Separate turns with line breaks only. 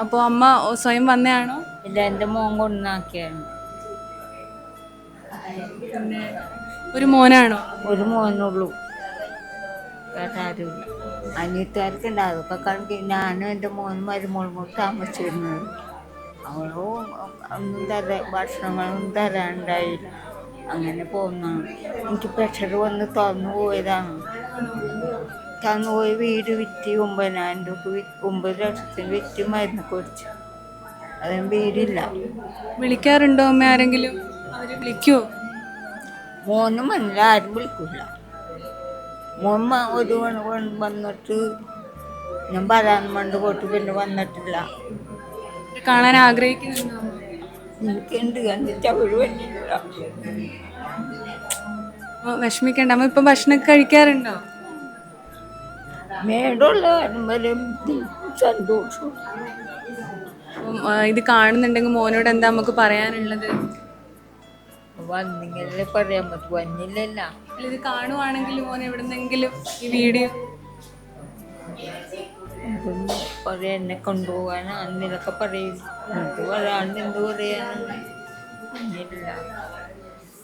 അപ്പോൾ അമ്മ സ്വയം വന്നതാണോ?
ഇല്ല, എൻ്റെ മോൻ കൊണ്ടാക്കിയാണ്.
പിന്നെ ഒരു മോനാണോ?
ഒരു മോനുള്ളൂ, വേറെ ആരുമില്ല. അനിയത്തുകാർക്കുണ്ട്, അതൊക്കെ കണക്ക് ഞാനും എൻ്റെ മോനും മരുമോളും കൂടി താമസിച്ചിരുന്നത്. അവളും ഒന്നും ഭക്ഷണങ്ങളൊന്നും തരാനുണ്ടായില്ല. അങ്ങനെ പോകുന്നതാണ്. എനിക്ക് പ്രഷർ വന്ന് തന്നു പോയതാണ്. തന്നുപോയി വീട് വിറ്റ് 9,000 രൂപ 9 ലക്ഷത്തിന് വിറ്റ് മരുന്ന് കുടിച്ചു. അതിന് വീടില്ല.
വിളിക്കാറുണ്ടോ അമ്മ? ആരെങ്കിലും അവര് വിളിക്കുവോ?
മോനും മണ്ണിൽ ആരും വിളിക്കില്ല. മോൻ ഒരു വന്നിട്ട് ഞാൻ വരാൻ വേണ്ടി പോയിട്ട് പിന്നെ വന്നിട്ടില്ല.
കാണാൻ ആഗ്രഹിക്കുന്നുണ്ടോ?
എനിക്കുണ്ട്, എന്നിട്ട് അവർ വന്നില്ല.
വിഷമിക്കണ്ട അമ്മ. ഇപ്പൊ ഭക്ഷണം കഴിക്കാറുണ്ടോ?
മേടുള്ള വരെ സന്തോഷം.
ഇത് കാണുന്നുണ്ടെങ്കിൽ മോനോട് എന്താ നമുക്ക് പറയാനുള്ളത്?
വന്നെങ്കിലേ പറയാൻ പറ്റും, വന്നില്ലല്ല.
ഇത് കാണുവാണെങ്കിൽ മോൻ എവിടുന്നെങ്കിലും ഈ വീഡിയോ
പറയാൻ എന്നെ കൊണ്ടുപോകാൻ അന്നിലൊക്കെ പറയും. എന്ത് പറയാണ്ട് എന്ത് പറയാനാണ്. വന്നില്ല.